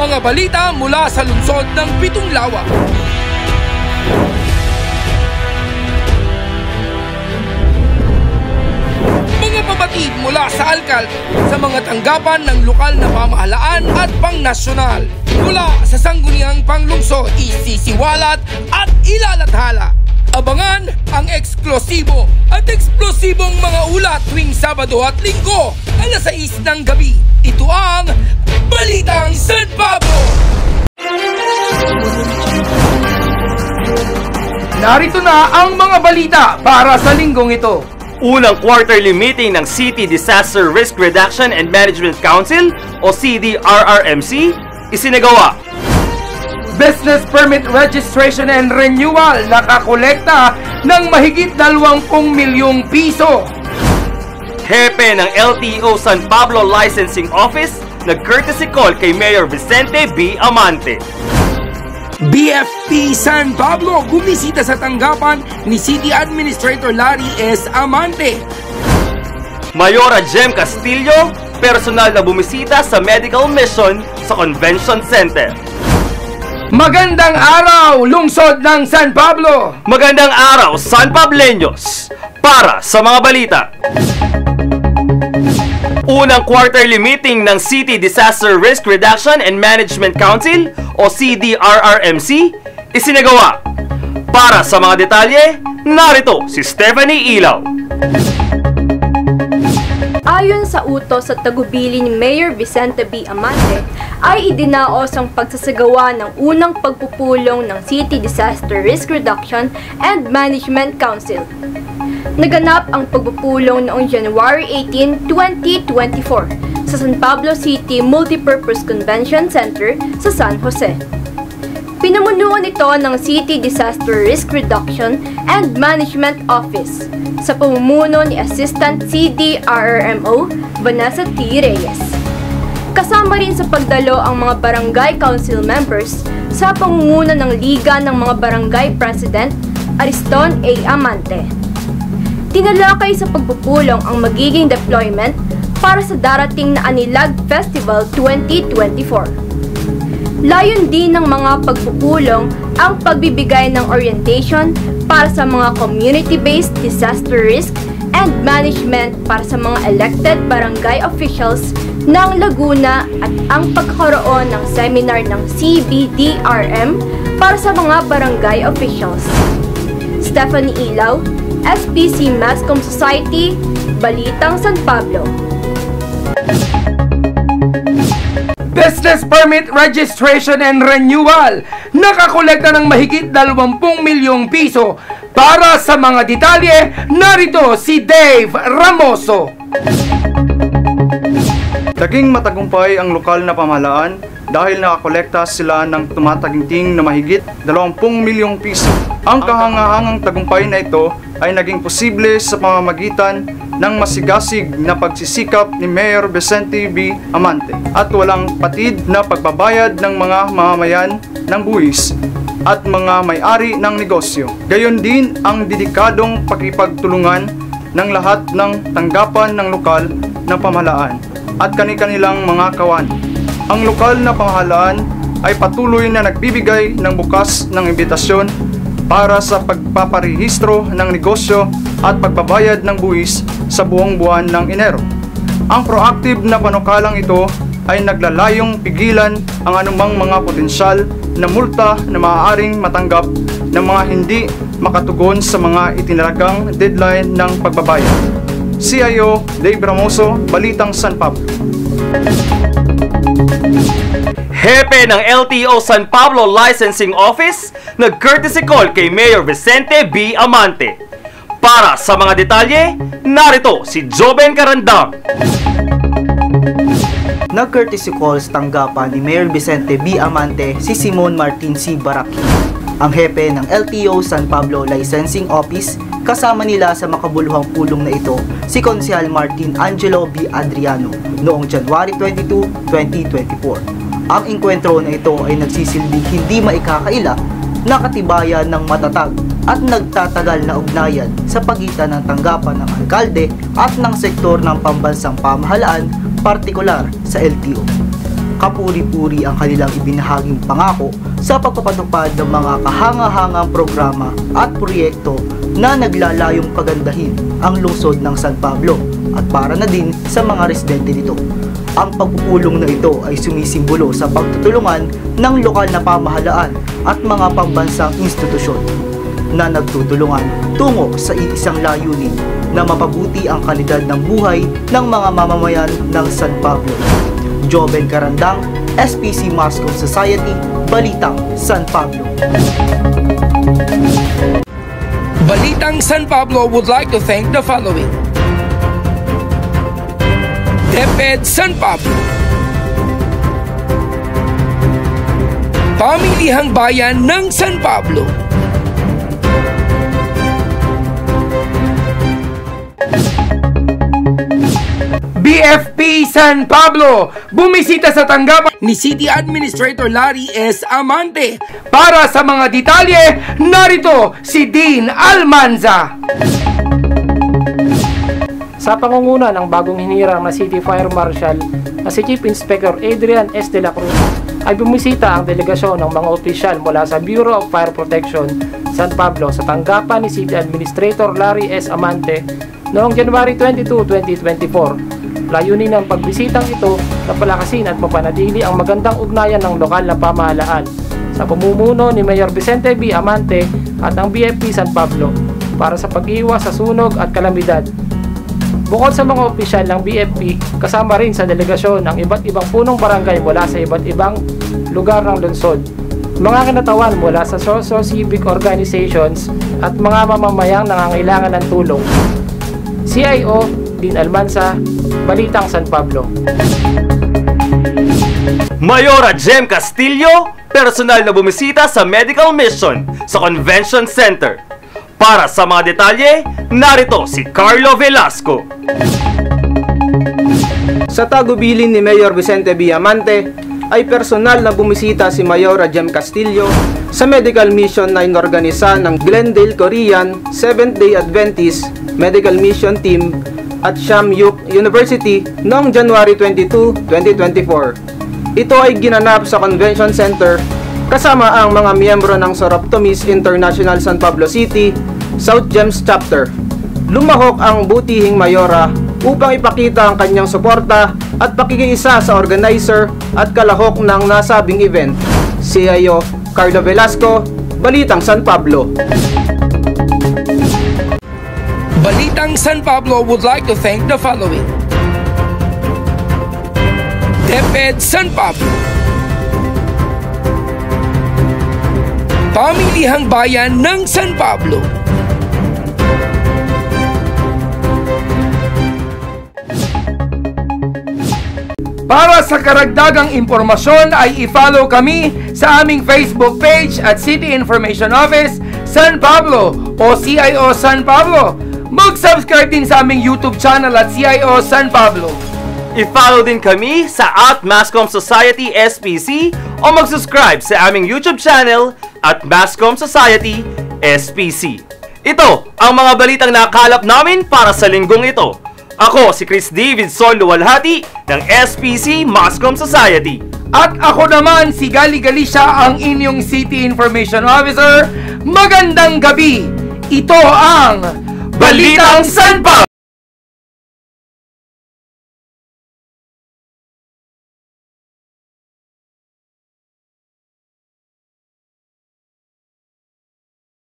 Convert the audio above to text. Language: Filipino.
Mga balita mula sa lungsod ng Pitong-Lawa. Mga pabatid mula sa alkalde sa mga tanggapan ng lokal na pamahalaan at pangnasyonal. Mula sa sangguniang panglungsod, isisiwalat at ilalathala. Abangan ang eksklusibo at eksplosibong mga ulat tuwing Sabado at Linggo, alas 6 ng gabi. Ito ang Balitang San Pablo! Narito na ang mga balita para sa linggong ito. Unang quarterly meeting ng City Disaster Risk Reduction and Management Council o CDRRMC isinagawa. Business Permit Registration and Renewal nakakolekta ng mahigit 20 milyong piso. Hepe ng LTO San Pablo Licensing Office nag-courtesy call kay Mayor Vicente B. Amante. BFP San Pablo gumisita sa tanggapan ni City Administrator Larry S. Amante. Mayora Jem Castillo, personal na bumisita sa medical mission sa Convention Center. Magandang araw, lungsod ng San Pablo! Magandang araw, San Pableños! Para sa mga balita. Unang quarterly meeting ng City Disaster Risk Reduction and Management Council o CDRRMC isinagawa. Para sa mga detalye, narito si Stephanie Ilaw. Ayon sa utos sa tagubili ni Mayor Vicente B. Amante, ay idinaos ang pagsasagawa ng unang pagpupulong ng City Disaster Risk Reduction and Management Council. Naganap ang pagpupulong noong January 18, 2024 sa San Pablo City Multipurpose Convention Center sa San Jose. Pinamunuan ito ng City Disaster Risk Reduction and Management Office sa pamumuno ni Assistant CDRRMO Vanessa T. Reyes. Kasama rin sa pagdalo ang mga barangay council members sa pamumuno ng Liga ng mga Barangay President Ariston A. Amante. Tinalakay sa pagpupulong ang magiging deployment para sa darating na Anilag Festival 2024. Layon din ng mga pagpupulong ang pagbibigay ng orientation para sa mga community-based disaster risk and management para sa mga elected barangay officials ng Laguna at ang pagkakaroon ng seminar ng CBDRM para sa mga barangay officials. Stephanie Ilaw, SPC Mascom Society, Balitang San Pablo. Business Permit Registration and Renewal nakakolekta ng mahigit 20 milyong piso. Para sa mga detalye, narito si Dave Ramoso. Naging matagumpay ang lokal na pamahalaan dahil nakakolekta sila ng tumataginting na mahigit 20 milyong piso. Ang kahangahangang tagumpay na ito ay naging posible sa pamamagitan ng masigasig na pagsisikap ni Mayor Vicente B. Amante at walang patid na pagbabayad ng mga mamamayan ng buwis at mga may-ari ng negosyo. Gayon din ang dedikadong pakipagtulungan ng lahat ng tanggapan ng lokal na pamahalaan at kani-kanilang mga kawan. Ang lokal na pamahalaan ay patuloy na nagbibigay ng bukas ng imbitasyon para sa pagpaparehistro ng negosyo at pagbabayad ng buwis sa buong buwan ng Enero. Ang proactive na panukalang ito ay naglalayong pigilan ang anumang mga potensyal na multa na maaaring matanggap ng mga hindi makatugon sa mga itinalagang deadline ng pagbabayad. CIO Dave Ramoso, Balitang San Pablo. Hepe ng LTO San Pablo Licensing Office nag-courtesy call kay Mayor Vicente B. Amante. Para sa mga detalye, narito si Joben Carandang. Nag-courtesy call sa tanggapan ni Mayor Vicente B. Amante si Simon Martin C. Baraki, ang hepe ng LTO San Pablo Licensing Office. Kasama nila sa makabuluhang pulong na ito si Konsehal Martin Angelo B. Adriano noong January 22, 2024. Ang engkwentro na ito ay nagsisilbing hindi maikakaila na katibayan ng matatag at nagtatagal na ugnayan sa pagitan ng tanggapan ng alkalde at ng sektor ng pambansang pamahalaan, partikular sa LTO. Kapuri-puri ang kanilang ibinahaging pangako sa pagpapatupad ng mga kahanga-hangang programa at proyekto na naglalayong pagandahin ang lungsod ng San Pablo at para na din sa mga residente nito. Ang pagpupulong na ito ay sumisimbolo sa pagtutulungan ng lokal na pamahalaan at mga pambansang institusyon na nagtutulungan tungo sa iisang layunin na mapabuti ang kalidad ng buhay ng mga mamamayan ng San Pablo. Joven Carandang, SPC Mascom Society, Balitang San Pablo. Balitang San Pablo would like to thank the following: DepEd San Pablo, Pamilihang Bayan ng San Pablo, BFP San Pablo, bumisita sa tanggapan ni City Administrator Larry S. Amante. Para sa mga detalye, narito si Dean Almanza. Sa pangunguna ng bagong hinirang na City Fire Marshal na si Chief Inspector Adrian S. de la Cruz, ay bumisita ang delegasyon ng mga opisyal mula sa Bureau of Fire Protection San Pablo sa tanggapan ni City Administrator Larry S. Amante noong January 22, 2024. Layunin ng pagbisitang ito na palakasin at mapanatili ang magandang ugnayan ng lokal na pamahalaan sa pamumuno ni Mayor Vicente B. Amante at ang BFP San Pablo para sa pag-iwas sa sunog at kalamidad. Bukod sa mga opisyal ng BFP, kasama rin sa delegasyon ang iba't ibang punong barangay mula sa iba't ibang lugar ng lungsod, mga kinatawan mula sa socio-civic organizations at mga mamamayang nangangailangan ng tulong. CIO Dean Almanza, Balitang San Pablo. Mayora Jem Castillo, personal na bumisita sa medical mission sa Convention Center. Para sa mga detalye, narito si Carlo Velasco. Sa tagubilin ni Mayor Vicente B. Amante, ay personal na bumisita si Mayora Jem Castillo sa medical mission na inorganisa ng Glendale Korean Seventh-day Adventist Medical Mission Team at Shamyuk University noong January 22, 2024. Ito ay ginanap sa Convention Center kasama ang mga miyembro ng Soroptomis International San Pablo City, South Gems Chapter. Lumahok ang butihing Mayora upang ipakita ang kanyang suporta at pakikiisa sa organizer at kalahok ng nasabing event. CIO Carlo Velasco, Balitang San Pablo. Balitang San Pablo would like to thank the following: DepEd San Pablo, Pamilihang Bayan ng San Pablo, para sa karagdagang impormasyon ay i-follow kami sa aming Facebook page at City Information Office San Pablo o CIO San Pablo. Mag-subscribe din sa aming YouTube channel at CIO San Pablo. I-follow din kami sa @Mascom Society SPC o mag-subscribe sa aming YouTube channel at Mascom Society SPC. Ito ang mga balitang nakalap namin para sa linggong ito. Ako si Chris David Sol Luwalhati ng SPC Mascom Society. At ako naman si Gali Galicia, ang inyong City Information Officer. Magandang gabi! Ito ang Balitang San Pablo!